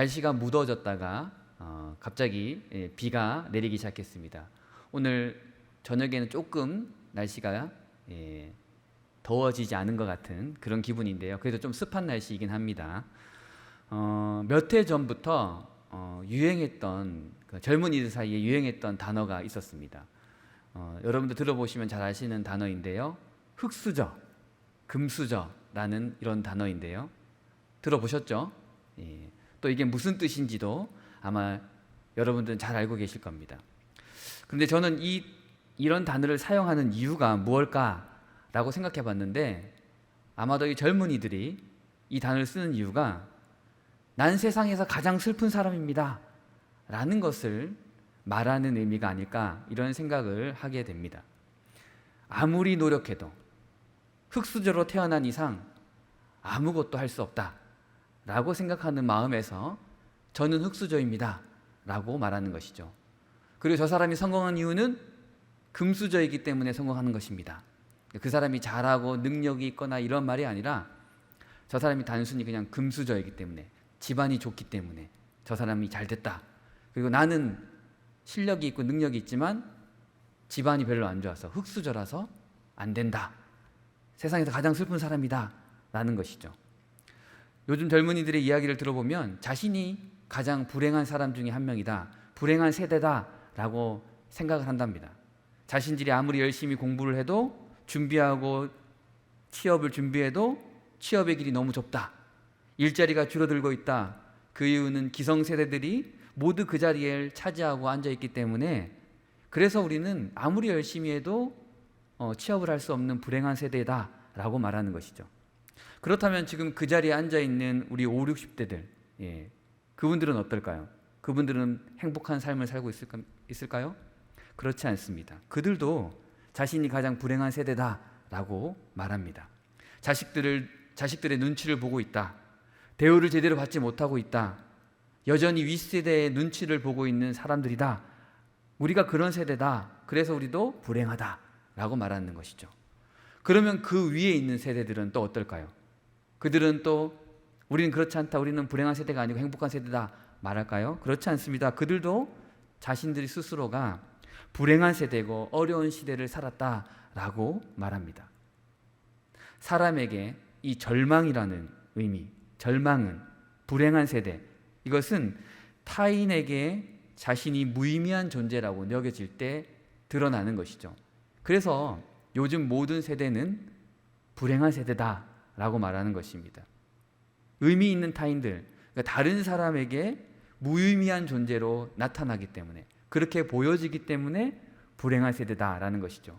날씨가 무더워졌다가 갑자기 비가 내리기 시작했습니다. 오늘 저녁에는 조금 날씨가 더워지지 않은 것 같은 그런 기분인데요. 그래도 좀 습한 날씨이긴 합니다. 몇 해 전부터 유행했던 젊은이들 사이에 유행했던 단어가 있었습니다. 여러분들 들어보시면 잘 아시는 단어인데요. 흙수저, 금수저라는 이런 단어인데요. 들어보셨죠? 또 이게 무슨 뜻인지도 아마 여러분들은 잘 알고 계실 겁니다. 그런데 저는 이런 단어를 사용하는 이유가 무엇일까라고 생각해 봤는데, 아마도 이 젊은이들이 이 단어를 쓰는 이유가 난 세상에서 가장 슬픈 사람입니다 라는 것을 말하는 의미가 아닐까, 이런 생각을 하게 됩니다. 아무리 노력해도 흙수저로 태어난 이상 아무것도 할 수 없다 라고 생각하는 마음에서 저는 흙수저입니다 라고 말하는 것이죠. 그리고 저 사람이 성공한 이유는 금수저이기 때문에 성공하는 것입니다. 그 사람이 잘하고 능력이 있거나 이런 말이 아니라 저 사람이 단순히 그냥 금수저이기 때문에, 집안이 좋기 때문에 저 사람이 잘 됐다. 그리고 나는 실력이 있고 능력이 있지만 집안이 별로 안 좋아서 흙수저라서 안 된다. 세상에서 가장 슬픈 사람이다 라는 것이죠. 요즘 젊은이들의 이야기를 들어보면 자신이 가장 불행한 사람 중에 한 명이다, 불행한 세대다 라고 생각을 한답니다. 자신들이 아무리 열심히 공부를 해도, 준비하고 취업을 준비해도 취업의 길이 너무 좁다, 일자리가 줄어들고 있다. 그 이유는 기성세대들이 모두 그 자리에 차지하고 앉아있기 때문에, 그래서 우리는 아무리 열심히 해도 취업을 할 수 없는 불행한 세대다 라고 말하는 것이죠. 그렇다면 지금 그 자리에 앉아있는 우리 5, 60대들, 그분들은 어떨까요? 그분들은 행복한 삶을 살고 있을까요? 그렇지 않습니다. 그들도 자신이 가장 불행한 세대다 라고 말합니다. 자식들의 눈치를 보고 있다, 대우를 제대로 받지 못하고 있다, 여전히 윗세대의 눈치를 보고 있는 사람들이다, 우리가 그런 세대다, 그래서 우리도 불행하다 라고 말하는 것이죠. 그러면 그 위에 있는 세대들은 또 어떨까요? 그들은 또 우리는 그렇지 않다, 우리는 불행한 세대가 아니고 행복한 세대다 말할까요? 그렇지 않습니다. 그들도 자신들이 스스로가 불행한 세대고 어려운 시대를 살았다라고 말합니다. 사람에게 이 절망이라는 의미, 절망은 불행한 세대, 이것은 타인에게 자신이 무의미한 존재라고 여겨질 때 드러나는 것이죠. 그래서 요즘 모든 세대는 불행한 세대다라고 말하는 것입니다. 의미 있는 타인들, 그러니까 다른 사람에게 무의미한 존재로 나타나기 때문에, 그렇게 보여지기 때문에 불행한 세대다라는 것이죠.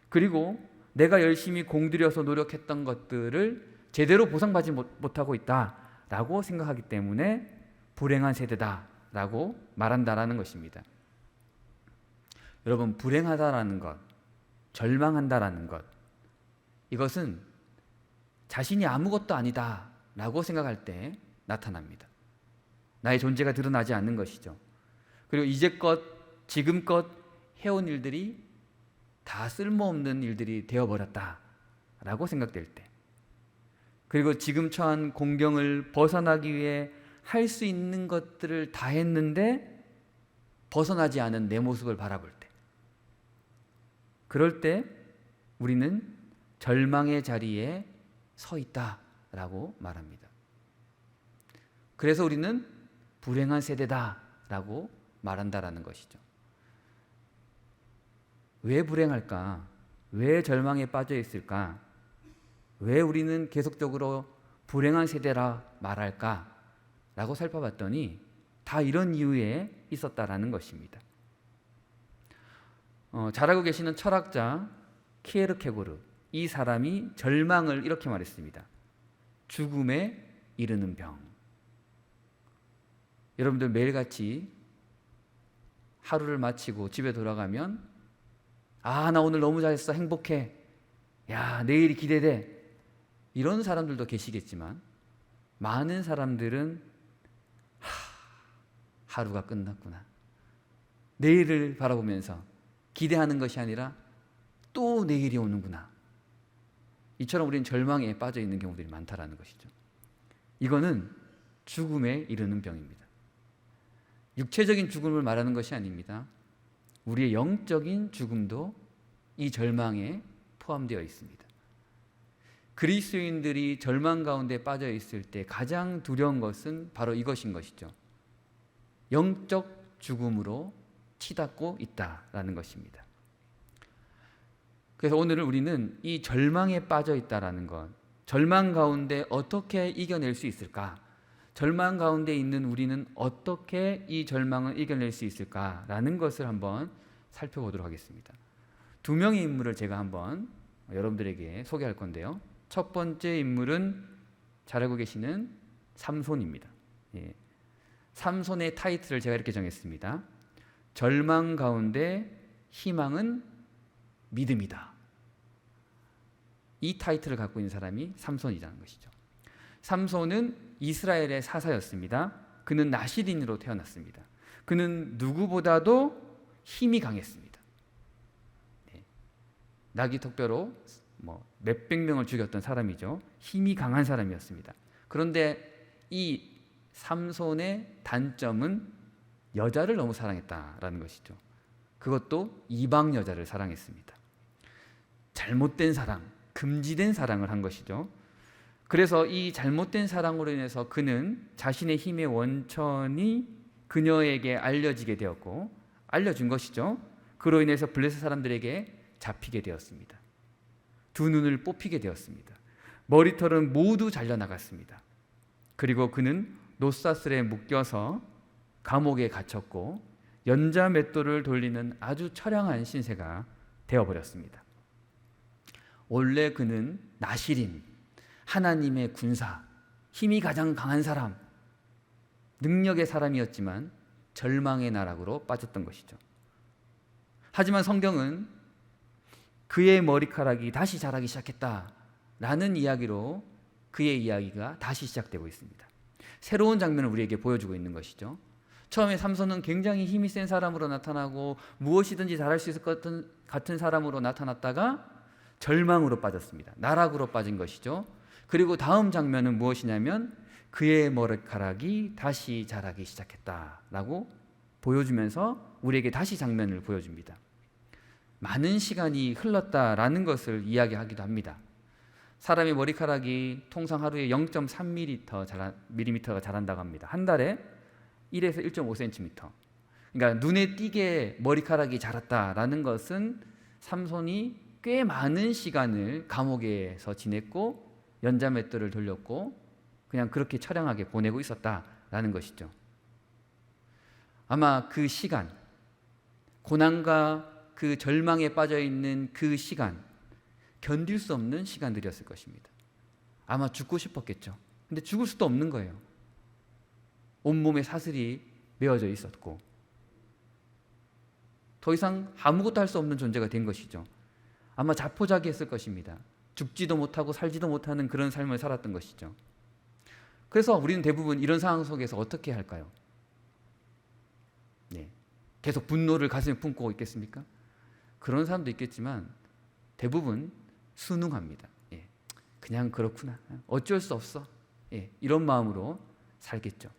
그리고 내가 열심히 공들여서 노력했던 것들을 제대로 보상받지 못하고 있다라고 생각하기 때문에 불행한 세대다라고 말한다라는 것입니다. 여러분, 불행하다라는 것, 절망한다라는 것, 이것은 자신이 아무것도 아니다라고 생각할 때 나타납니다. 나의 존재가 드러나지 않는 것이죠. 그리고 지금껏 해온 일들이 다 쓸모없는 일들이 되어버렸다라고 생각될 때, 그리고 지금 처한 공경을 벗어나기 위해 할 수 있는 것들을 다 했는데 벗어나지 않은 내 모습을 바라볼 때, 그럴 때 우리는 절망의 자리에 서 있다라고 말합니다. 그래서 우리는 불행한 세대다라고 말한다라는 것이죠. 왜 불행할까? 왜 절망에 빠져 있을까? 왜 우리는 계속적으로 불행한 세대라 말할까? 라고 살펴봤더니 다 이런 이유에 있었다라는 것입니다. 잘 알고 계시는 철학자 키에르케고르, 이 사람이 절망을 이렇게 말했습니다. 죽음에 이르는 병. 여러분들 매일같이 하루를 마치고 집에 돌아가면, 나 오늘 너무 잘했어, 행복해, 야, 내일이 기대돼, 이런 사람들도 계시겠지만, 많은 사람들은 하루가 끝났구나, 내일을 바라보면서 기대하는 것이 아니라 또 내일이 오는구나, 이처럼 우리는 절망에 빠져 있는 경우들이 많다라는 것이죠. 이거는 죽음에 이르는 병입니다. 육체적인 죽음을 말하는 것이 아닙니다. 우리의 영적인 죽음도 이 절망에 포함되어 있습니다. 그리스도인들이 절망 가운데 빠져 있을 때 가장 두려운 것은 바로 이것인 것이죠. 영적 죽음으로 치닫고 있다라는 것입니다. 그래서 오늘 우리는 이 절망에 빠져 있다라는 것, 절망 가운데 어떻게 이겨낼 수 있을까? 절망 가운데 있는 우리는 어떻게 이 절망을 이겨낼 수 있을까라는 것을 한번 살펴보도록 하겠습니다. 두 명의 인물을 제가 한번 여러분들에게 소개할 건데요. 첫 번째 인물은 잘 알고 계시는 삼손입니다. 예. 삼손의 타이틀을 제가 이렇게 정했습니다. 절망 가운데 희망은 믿음이다. 이 타이틀을 갖고 있는 사람이 삼손이라는 것이죠. 삼손은 이스라엘의 사사였습니다. 그는 나실인으로 태어났습니다. 그는 누구보다도 힘이 강했습니다. 네. 나귀 턱뼈로 몇백 명을 죽였던 사람이죠. 힘이 강한 사람이었습니다. 그런데 이 삼손의 단점은 여자를 너무 사랑했다라는 것이죠. 그것도 이방 여자를 사랑했습니다. 잘못된 사랑, 금지된 사랑을 한 것이죠. 그래서 이 잘못된 사랑으로 인해서 그는 자신의 힘의 원천이 그녀에게 알려지게 되었고, 알려준 것이죠. 그로 인해서 블레셋 사람들에게 잡히게 되었습니다. 두 눈을 뽑히게 되었습니다. 머리털은 모두 잘려나갔습니다. 그리고 그는 노사슬에 묶여서 감옥에 갇혔고 연자맷돌을 돌리는 아주 처량한 신세가 되어버렸습니다. 원래 그는 나실인, 하나님의 군사, 힘이 가장 강한 사람, 능력의 사람이었지만 절망의 나락으로 빠졌던 것이죠. 하지만 성경은 그의 머리카락이 다시 자라기 시작했다라는 이야기로 그의 이야기가 다시 시작되고 있습니다. 새로운 장면을 우리에게 보여주고 있는 것이죠. 처음에 삼손은 굉장히 힘이 센 사람으로 나타나고 무엇이든지 잘할 수 있을 것 같은 사람으로 나타났다가 절망으로 빠졌습니다. 나락으로 빠진 것이죠. 그리고 다음 장면은 무엇이냐면 그의 머리카락이 다시 자라기 시작했다라고 보여주면서 우리에게 다시 장면을 보여줍니다. 많은 시간이 흘렀다라는 것을 이야기하기도 합니다. 사람의 머리카락이 통상 하루에 0.3mm가 자란다고 합니다. 한 달에 1에서 1.5cm. 그러니까 눈에 띄게 머리카락이 자랐다라는 것은 삼손이 꽤 많은 시간을 감옥에서 지냈고 연자맷돌을 돌렸고 그냥 그렇게 처량하게 보내고 있었다라는 것이죠. 아마 그 시간, 고난과 그 절망에 빠져있는 그 시간, 견딜 수 없는 시간들이었을 것입니다. 아마 죽고 싶었겠죠. 근데 죽을 수도 없는 거예요. 온몸에 사슬이 메어져 있었고 더 이상 아무것도 할 수 없는 존재가 된 것이죠. 아마 자포자기했을 것입니다. 죽지도 못하고 살지도 못하는 그런 삶을 살았던 것이죠. 그래서 우리는 대부분 이런 상황 속에서 어떻게 할까요? 네. 계속 분노를 가슴에 품고 있겠습니까? 그런 사람도 있겠지만 대부분 순응합니다. 예. 그냥 그렇구나. 어쩔 수 없어. 예. 이런 마음으로 살겠죠.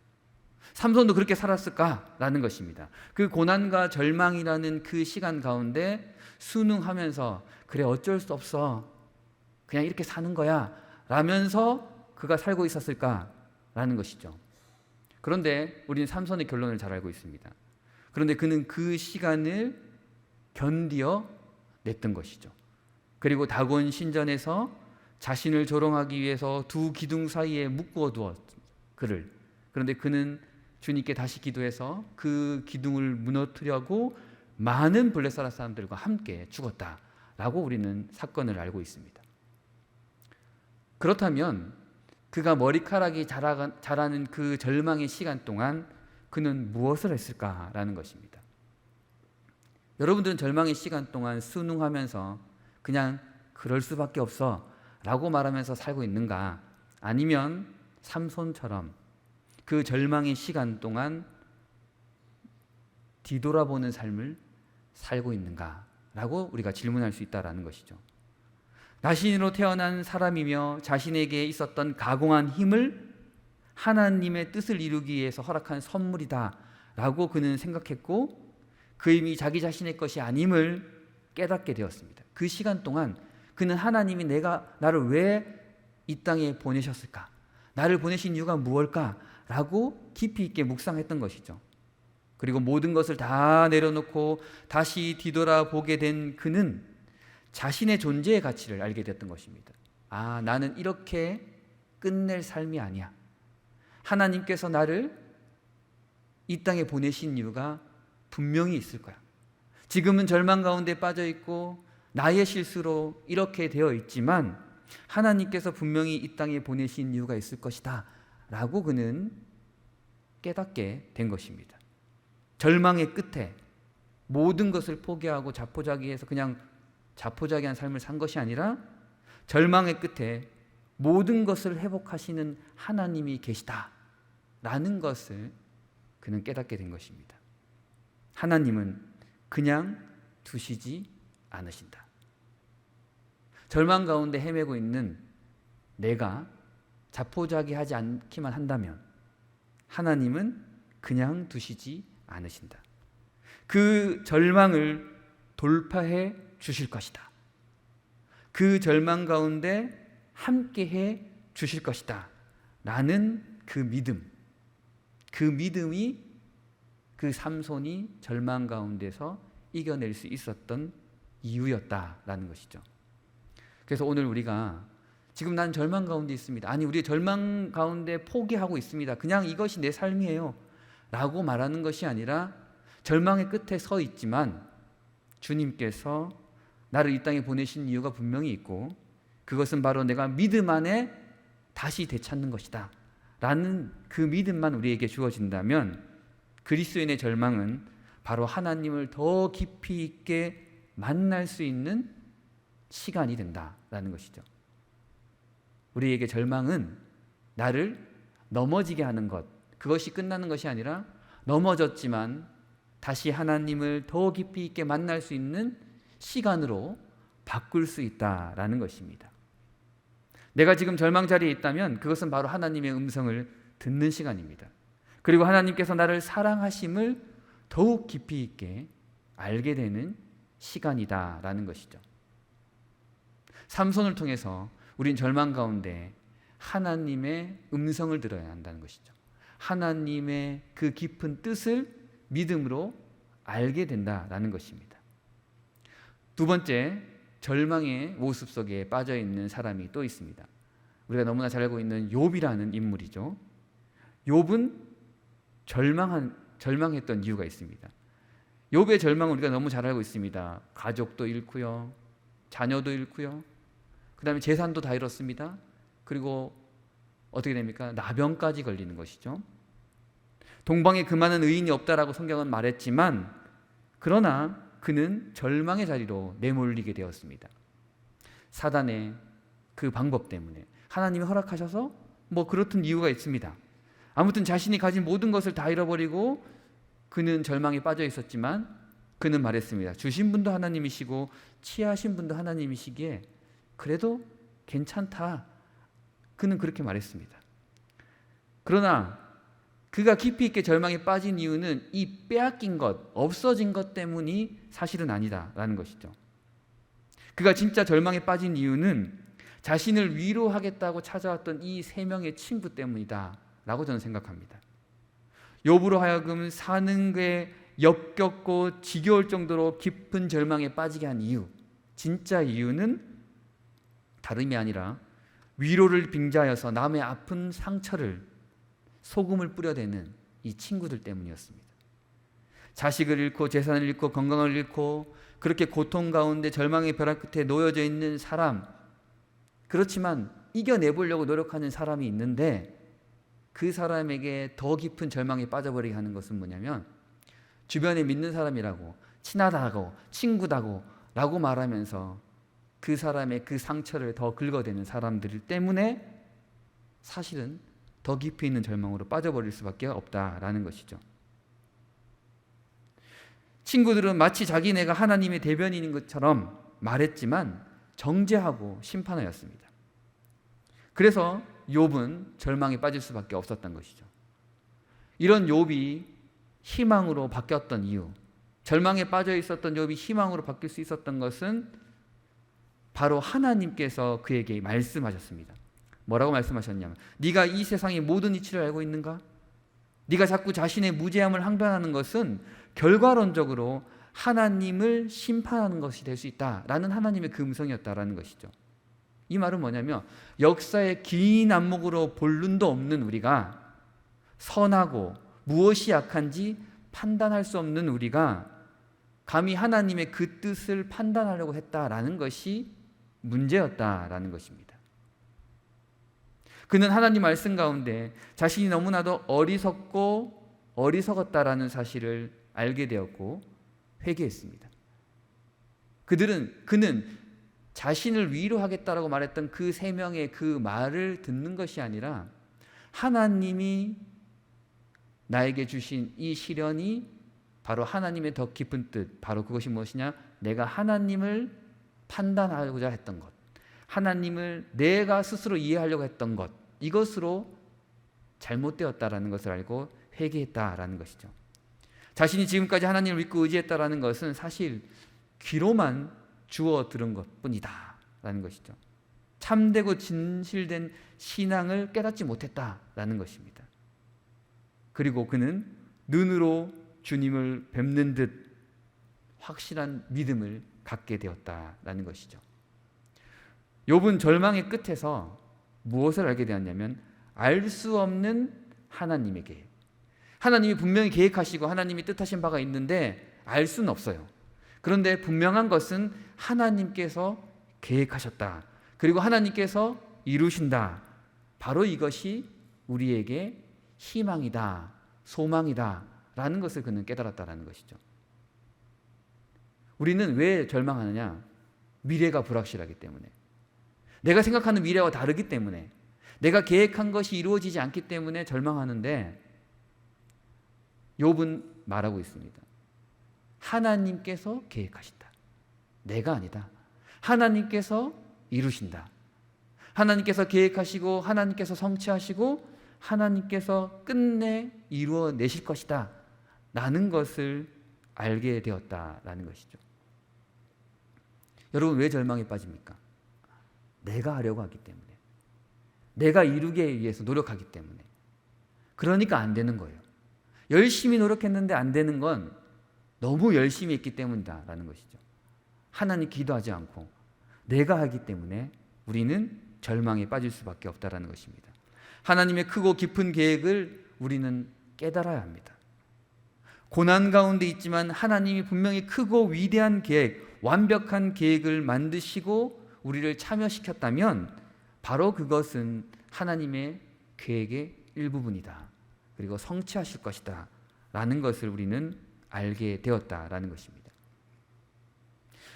삼손도 그렇게 살았을까라는 것입니다. 그 고난과 절망이라는 그 시간 가운데 순응하면서 그래 어쩔 수 없어. 그냥 이렇게 사는 거야 라면서 그가 살고 있었을까라는 것이죠. 그런데 우리는 삼손의 결론을 잘 알고 있습니다. 그런데 그는 그 시간을 견디어 냈던 것이죠. 그리고 다곤 신전에서 자신을 조롱하기 위해서 두 기둥 사이에 묶어 두었 그를. 그런데 그는 주님께 다시 기도해서 그 기둥을 무너뜨리고 많은 블레셋 사람들과 함께 죽었다라고 우리는 사건을 알고 있습니다. 그렇다면 그가 머리카락이 자라는 그 절망의 시간 동안 그는 무엇을 했을까라는 것입니다. 여러분들은 절망의 시간 동안 순응하면서 그냥 그럴 수밖에 없어 라고 말하면서 살고 있는가? 아니면 삼손처럼 그 절망의 시간 동안 뒤돌아보는 삶을 살고 있는가? 라고 우리가 질문할 수 있다는 것이죠. 나신으로 태어난 사람이며 자신에게 있었던 가공한 힘을 하나님의 뜻을 이루기 위해서 허락한 선물이다 라고 그는 생각했고 그 힘이 자기 자신의 것이 아님을 깨닫게 되었습니다. 그 시간 동안 그는 하나님이 나를 왜 이 땅에 보내셨을까? 나를 보내신 이유가 무엇일까? 라고 깊이 있게 묵상했던 것이죠. 그리고 모든 것을 다 내려놓고 다시 뒤돌아보게 된 그는 자신의 존재의 가치를 알게 됐던 것입니다. 아, 나는 이렇게 끝낼 삶이 아니야. 하나님께서 나를 이 땅에 보내신 이유가 분명히 있을 거야. 지금은 절망 가운데 빠져 있고 나의 실수로 이렇게 되어 있지만 하나님께서 분명히 이 땅에 보내신 이유가 있을 것이다 라고 그는 깨닫게 된 것입니다. 절망의 끝에 모든 것을 포기하고 자포자기해서 그냥 자포자기한 삶을 산 것이 아니라 절망의 끝에 모든 것을 회복하시는 하나님이 계시다라는 것을 그는 깨닫게 된 것입니다. 하나님은 그냥 두시지 않으신다. 절망 가운데 헤매고 있는 내가 자포자기하지 않기만 한다면 하나님은 그냥 두시지 않으신다. 그 절망을 돌파해 주실 것이다. 그 절망 가운데 함께해 주실 것이다 라는 그 믿음이 그 삼손이 절망 가운데서 이겨낼 수 있었던 이유였다라는 것이죠. 그래서 오늘 우리가 지금 난 절망 가운데 있습니다. 아니, 우리 절망 가운데 포기하고 있습니다. 그냥 이것이 내 삶이에요 라고 말하는 것이 아니라 절망의 끝에 서 있지만 주님께서 나를 이 땅에 보내신 이유가 분명히 있고 그것은 바로 내가 믿음 안에 다시 되찾는 것이다 라는 그 믿음만 우리에게 주어진다면 그리스도인의 절망은 바로 하나님을 더 깊이 있게 만날 수 있는 시간이 된다라는 것이죠. 우리에게 절망은 나를 넘어지게 하는 것, 그것이 끝나는 것이 아니라 넘어졌지만 다시 하나님을 더 깊이 있게 만날 수 있는 시간으로 바꿀 수 있다라는 것입니다. 내가 지금 절망 자리에 있다면 그것은 바로 하나님의 음성을 듣는 시간입니다. 그리고 하나님께서 나를 사랑하심을 더욱 깊이 있게 알게 되는 시간이다라는 것이죠. 삼손을 통해서 우린 절망 가운데 하나님의 음성을 들어야 한다는 것이죠. 하나님의 그 깊은 뜻을 믿음으로 알게 된다라는 것입니다. 두 번째, 절망의 모습 속에 빠져 있는 사람이 또 있습니다. 우리가 너무나 잘 알고 있는 욥이라는 인물이죠. 욥은 절망했던 이유가 있습니다. 욥의 절망은 우리가 너무 잘 알고 있습니다. 가족도 잃고요, 자녀도 잃고요, 그 다음에 재산도 다 잃었습니다. 그리고 어떻게 됩니까? 나병까지 걸리는 것이죠. 동방에 그 많은 의인이 없다라고 성경은 말했지만 그러나 그는 절망의 자리로 내몰리게 되었습니다. 사단의 그 방법 때문에 하나님이 허락하셔서 뭐 그렇던 이유가 있습니다. 아무튼 자신이 가진 모든 것을 다 잃어버리고 그는 절망에 빠져 있었지만 그는 말했습니다. 주신 분도 하나님이시고 취하신 분도 하나님이시기에 그래도 괜찮다. 그는 그렇게 말했습니다. 그러나 그가 깊이 있게 절망에 빠진 이유는 이 빼앗긴 것, 없어진 것 때문이 사실은 아니다라는 것이죠. 그가 진짜 절망에 빠진 이유는 자신을 위로하겠다고 찾아왔던 이 세 명의 친구 때문이다라고 저는 생각합니다. 욥으로 하여금 사는 게 역겹고 지겨울 정도로 깊은 절망에 빠지게 한 이유, 진짜 이유는 다름이 아니라 위로를 빙자하여서 남의 아픈 상처를 소금을 뿌려대는 이 친구들 때문이었습니다. 자식을 잃고 재산을 잃고 건강을 잃고 그렇게 고통 가운데 절망의 벼랑 끝에 놓여져 있는 사람, 그렇지만 이겨내보려고 노력하는 사람이 있는데 그 사람에게 더 깊은 절망에 빠져버리게 하는 것은 뭐냐면 주변에 믿는 사람이라고, 친하다고, 친구다고 라고 말하면서 그 사람의 그 상처를 더 긁어대는 사람들 때문에 사실은 더 깊이 있는 절망으로 빠져버릴 수밖에 없다라는 것이죠. 친구들은 마치 자기네가 하나님의 대변인인 것처럼 말했지만 정죄하고 심판하였습니다. 그래서 욥은 절망에 빠질 수밖에 없었던 것이죠. 이런 욥이 희망으로 바뀌었던 이유, 절망에 빠져 있었던 욥이 희망으로 바뀔 수 있었던 것은 바로 하나님께서 그에게 말씀하셨습니다. 뭐라고 말씀하셨냐면, 네가 이 세상의 모든 이치를 알고 있는가? 네가 자꾸 자신의 무죄함을 항변하는 것은 결과론적으로 하나님을 심판하는 것이 될 수 있다라는 하나님의 그 음성이었다라는 것이죠. 이 말은 뭐냐면, 역사의 긴 안목으로 볼 눈도 없는 우리가, 선하고 무엇이 악한지 판단할 수 없는 우리가 감히 하나님의 그 뜻을 판단하려고 했다라는 것이 문제였다라는 것입니다. 그는 하나님 말씀 가운데 자신이 너무나도 어리석고 어리석었다라는 사실을 알게 되었고 회개했습니다. 그는 자신을 위로하겠다라고 말했던 그 세 명의 그 말을 듣는 것이 아니라, 하나님이 나에게 주신 이 시련이 바로 하나님의 더 깊은 뜻, 바로 그것이 무엇이냐? 내가 하나님을 판단하고자 했던 것, 하나님을 내가 스스로 이해하려고 했던 것, 이것으로 잘못되었다라는 것을 알고 회개했다라는 것이죠. 자신이 지금까지 하나님을 믿고 의지했다라는 것은 사실 귀로만 주워 들은 것뿐이다 라는 것이죠. 참되고 진실된 신앙을 깨닫지 못했다라는 것입니다. 그리고 그는 눈으로 주님을 뵙는 듯 확실한 믿음을 갖게 되었다라는 것이죠. 욥은 절망의 끝에서 무엇을 알게 되었냐면, 알 수 없는 하나님의 계획. 하나님이 분명히 계획하시고 하나님이 뜻하신 바가 있는데 알 수는 없어요. 그런데 분명한 것은 하나님께서 계획하셨다. 그리고 하나님께서 이루신다. 바로 이것이 우리에게 희망이다, 소망이다 라는 것을 그는 깨달았다라는 것이죠. 우리는 왜 절망하느냐? 미래가 불확실하기 때문에, 내가 생각하는 미래와 다르기 때문에, 내가 계획한 것이 이루어지지 않기 때문에 절망하는데, 욥은 말하고 있습니다. 하나님께서 계획하신다. 내가 아니다. 하나님께서 이루신다. 하나님께서 계획하시고 하나님께서 성취하시고 하나님께서 끝내 이루어내실 것이다 라는 것을 알게 되었다라는 것이죠. 여러분, 왜 절망에 빠집니까? 내가 하려고 하기 때문에, 내가 이루기 위해서 노력하기 때문에. 그러니까 안 되는 거예요. 열심히 노력했는데 안 되는 건 너무 열심히 했기 때문이다라는 것이죠. 하나님 기도하지 않고 내가 하기 때문에 우리는 절망에 빠질 수밖에 없다라는 것입니다. 하나님의 크고 깊은 계획을 우리는 깨달아야 합니다. 고난 가운데 있지만 하나님이 분명히 크고 위대한 계획, 완벽한 계획을 만드시고 우리를 참여시켰다면 바로 그것은 하나님의 계획의 일부분이다. 그리고 성취하실 것이다 라는 것을 우리는 알게 되었다라는 것입니다.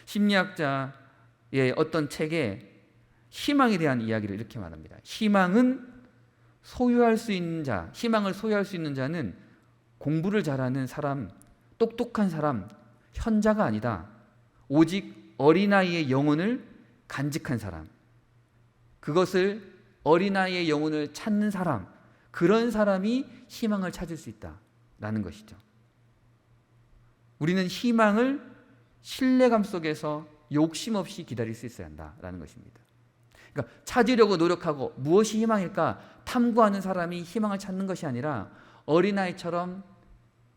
심리학자의 어떤 책에 희망에 대한 이야기를 이렇게 말합니다. 희망은 소유할 수 있는 자, 희망을 소유할 수 있는 자는 공부를 잘하는 사람, 똑똑한 사람, 현자가 아니다. 오직 어린아이의 영혼을 간직한 사람, 그것을 어린아이의 영혼을 찾는 사람, 그런 사람이 희망을 찾을 수 있다라는 것이죠. 우리는 희망을 신뢰감 속에서 욕심 없이 기다릴 수 있어야 한다라는 것입니다. 그러니까 찾으려고 노력하고 무엇이 희망일까 탐구하는 사람이 희망을 찾는 것이 아니라, 어린아이처럼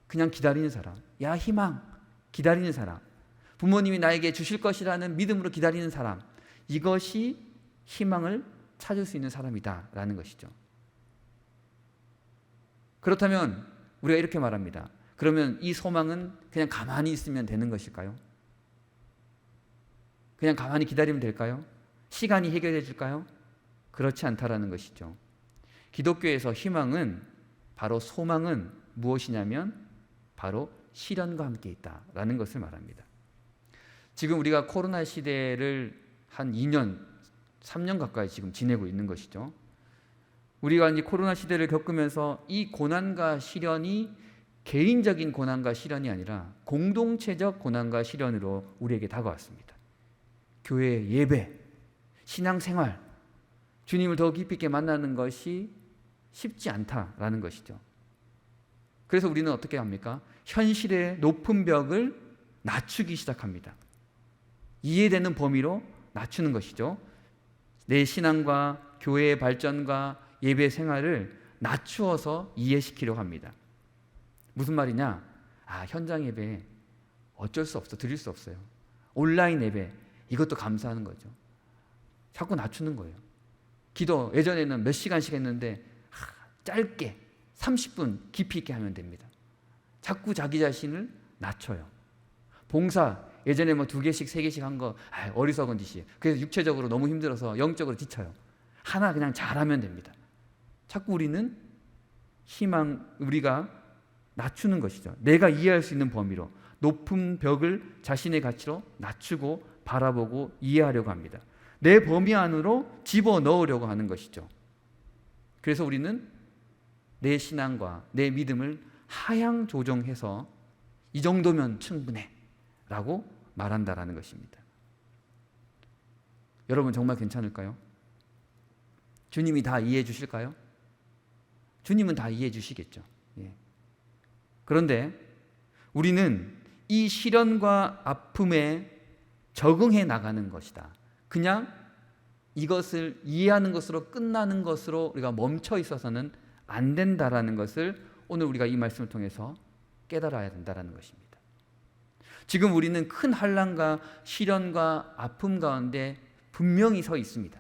그냥 기다리는 사람, 야 희망, 기다리는 사람, 부모님이 나에게 주실 것이라는 믿음으로 기다리는 사람, 이것이 희망을 찾을 수 있는 사람이다 라는 것이죠. 그렇다면 우리가 이렇게 말합니다. 그러면 이 소망은 그냥 가만히 있으면 되는 것일까요? 그냥 가만히 기다리면 될까요? 시간이 해결해 줄까요? 그렇지 않다라는 것이죠. 기독교에서 희망은, 바로 소망은 무엇이냐면 바로 시련과 함께 있다라는 것을 말합니다. 지금 우리가 코로나 시대를 한 2년, 3년 가까이 지금 지내고 있는 것이죠. 우리가 이제 코로나 시대를 겪으면서 이 고난과 시련이 개인적인 고난과 시련이 아니라 공동체적 고난과 시련으로 우리에게 다가왔습니다. 교회 예배, 신앙생활, 주님을 더 깊이 있게 만나는 것이 쉽지 않다라는 것이죠. 그래서 우리는 어떻게 합니까? 현실의 높은 벽을 낮추기 시작합니다. 이해되는 범위로 낮추는 것이죠. 내 신앙과 교회의 발전과 예배 생활을 낮추어서 이해시키려고 합니다. 무슨 말이냐? 현장 예배 어쩔 수 없어. 드릴 수 없어요. 온라인 예배 이것도 감사하는 거죠. 자꾸 낮추는 거예요. 기도 예전에는 몇 시간씩 했는데 짧게 30분 깊이 있게 하면 됩니다. 자꾸 자기 자신을 낮춰요. 봉사 예전에 뭐 2개씩 3개씩 한 거 어리석은 짓이에요. 그래서 육체적으로 너무 힘들어서 영적으로 지쳐요. 하나 그냥 잘하면 됩니다. 자꾸 우리가 낮추는 것이죠. 내가 이해할 수 있는 범위로 높은 벽을 자신의 가치로 낮추고 바라보고 이해하려고 합니다. 내 범위 안으로 집어넣으려고 하는 것이죠. 그래서 우리는 내 신앙과 내 믿음을 하향 조정해서 이 정도면 충분해 라고 말한다라는 것입니다. 여러분 정말 괜찮을까요? 주님이 다 이해해 주실까요? 주님은 다 이해해 주시겠죠. 그런데 우리는 이 시련과 아픔에 적응해 나가는 것이다. 그냥 이것을 이해하는 것으로 끝나는 것으로 우리가 멈춰 있어서는 안 된다라는 것을 오늘 우리가 이 말씀을 통해서 깨달아야 된다라는 것입니다. 지금 우리는 큰 환난과 시련과 아픔 가운데 분명히 서 있습니다.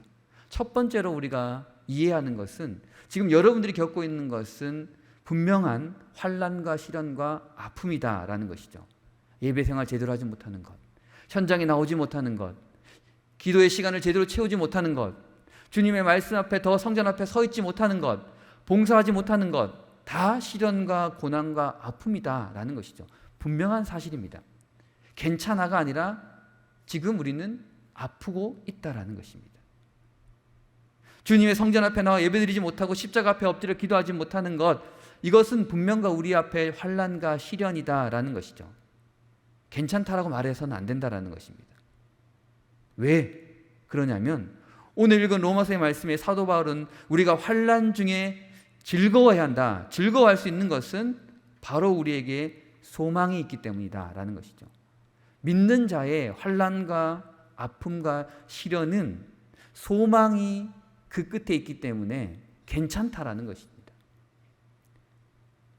첫 번째로 우리가 이해하는 것은 지금 여러분들이 겪고 있는 것은 분명한 환난과 시련과 아픔이다라는 것이죠. 예배 생활 제대로 하지 못하는 것, 현장에 나오지 못하는 것, 기도의 시간을 제대로 채우지 못하는 것, 주님의 말씀 앞에 더 성전 앞에 서 있지 못하는 것, 봉사하지 못하는 것, 다 시련과 고난과 아픔이다라는 것이죠. 분명한 사실입니다. 괜찮아가 아니라 지금 우리는 아프고 있다라는 것입니다. 주님의 성전 앞에 나와 예배드리지 못하고 십자가 앞에 엎드려 기도하지 못하는 것, 이것은 분명과 우리 앞에 환난과 시련이다라는 것이죠. 괜찮다라고 말해서는 안 된다라는 것입니다. 왜 그러냐면 오늘 읽은 로마서의 말씀에 사도 바울은 우리가 환난 중에 즐거워해야 한다. 즐거워할 수 있는 것은 바로 우리에게 소망이 있기 때문이다라는 것이죠. 믿는 자의 환난과 아픔과 시련은 소망이 그 끝에 있기 때문에 괜찮다라는 것입니다.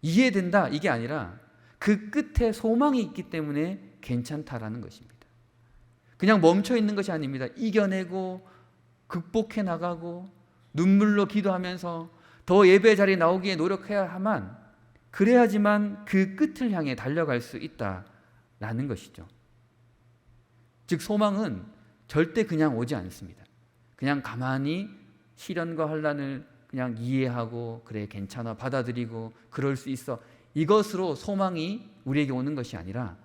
이해된다 이게 아니라 그 끝에 소망이 있기 때문에 괜찮다라는 것입니다. 그냥 멈춰 있는 것이 아닙니다. 이겨내고 극복해 나가고 눈물로 기도하면서 더 예배 자리에 나오기에 노력해야만 그래야지만 그 끝을 향해 달려갈 수 있다라는 것이죠. 즉 소망은 절대 그냥 오지 않습니다. 그냥 가만히 시련과 환난을 그냥 이해하고 그래 괜찮아 받아들이고 그럴 수 있어 이것으로 소망이 우리에게 오는 것이 아니라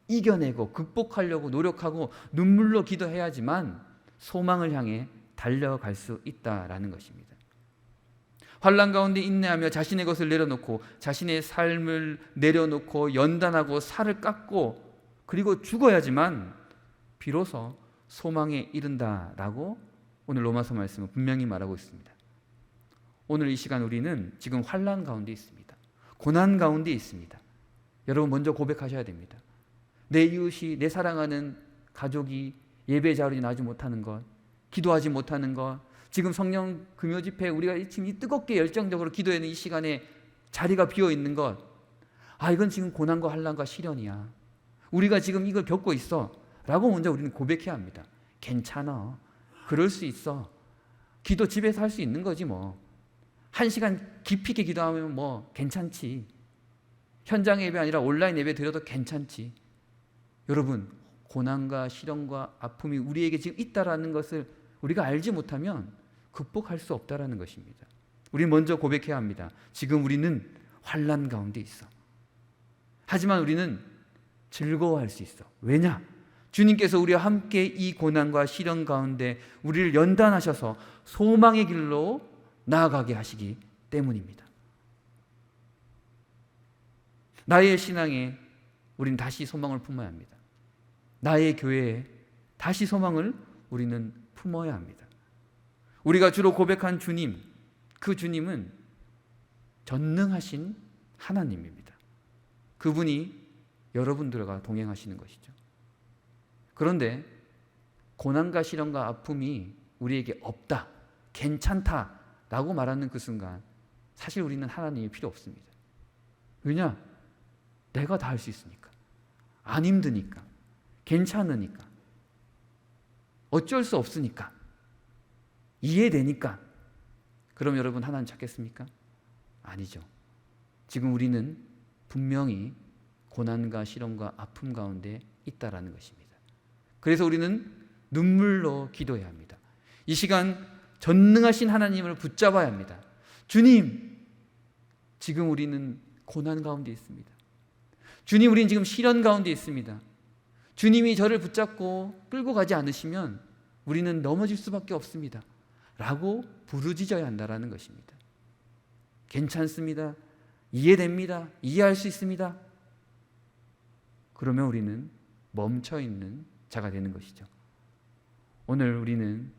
이겨내고 극복하려고 노력하고 눈물로 기도해야지만 소망을 향해 달려갈 수 있다라는 것입니다. 환난 가운데 인내하며 자신의 것을 내려놓고 자신의 삶을 내려놓고 연단하고 살을 깎고 그리고 죽어야지만 비로소 소망에 이른다라고 오늘 로마서 말씀은 분명히 말하고 있습니다. 오늘 이 시간 우리는 지금 환난 가운데 있습니다. 고난 가운데 있습니다. 여러분 먼저 고백하셔야 됩니다. 내 이웃이 내 사랑하는 가족이 예배 자리에 나지 못하는 것, 기도하지 못하는 것, 지금 성령 금요 집회 우리가 지금 이 뜨겁게 열정적으로 기도하는 이 시간에 자리가 비어 있는 것, 이건 지금 고난과 환난과 시련이야. 우리가 지금 이걸 겪고 있어. 라고 먼저 우리는 고백해야 합니다. 괜찮아. 그럴 수 있어. 기도 집에서 할 수 있는 거지 뭐. 1시간 깊이 있게 기도하면 뭐 괜찮지. 현장 예배 아니라 온라인 예배 드려도 괜찮지. 여러분 고난과 시련과 아픔이 우리에게 지금 있다라는 것을 우리가 알지 못하면 극복할 수 없다라는 것입니다. 우리 먼저 고백해야 합니다. 지금 우리는 환난 가운데 있어. 하지만 우리는 즐거워할 수 있어. 왜냐? 주님께서 우리와 함께 이 고난과 시련 가운데 우리를 연단하셔서 소망의 길로 나아가게 하시기 때문입니다. 나의 신앙에 우리는 다시 소망을 품어야 합니다. 나의 교회에 다시 소망을 우리는 품어야 합니다. 우리가 주로 고백한 주님, 그 주님은 전능하신 하나님입니다. 그분이 여러분들과 동행하시는 것이죠. 그런데 고난과 시련과 아픔이 우리에게 없다, 괜찮다라고 말하는 그 순간 사실 우리는 하나님이 필요 없습니다. 왜냐? 내가 다 할 수 있으니까. 안 힘드니까. 괜찮으니까. 어쩔 수 없으니까. 이해되니까. 그럼 여러분 하나님 찾겠습니까? 아니죠. 지금 우리는 분명히 고난과 시련과 아픔 가운데 있다라는 것입니다. 그래서 우리는 눈물로 기도해야 합니다. 이 시간 전능하신 하나님을 붙잡아야 합니다. 주님, 지금 우리는 고난 가운데 있습니다. 주님, 우리는 지금 시련 가운데 있습니다. 주님이 저를 붙잡고 끌고 가지 않으시면 우리는 넘어질 수밖에 없습니다. 라고 부르짖어야 한다는 것입니다. 괜찮습니다. 이해됩니다. 이해할 수 있습니다. 그러면 우리는 멈춰있는 자가 되는 것이죠. 오늘 우리는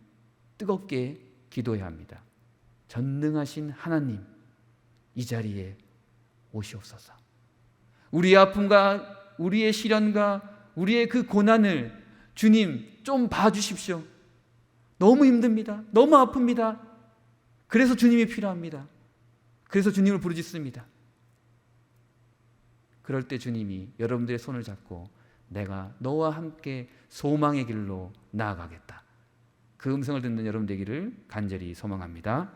뜨겁게 기도해야 합니다. 전능하신 하나님, 이 자리에 오시옵소서. 우리의 아픔과 우리의 시련과 우리의 그 고난을 주님 좀 봐주십시오. 너무 힘듭니다. 너무 아픕니다. 그래서 주님이 필요합니다. 그래서 주님을 부르짖습니다. 그럴 때 주님이 여러분들의 손을 잡고 내가 너와 함께 소망의 길로 나아가겠다. 그 음성을 듣는 여러분 되기를 간절히 소망합니다.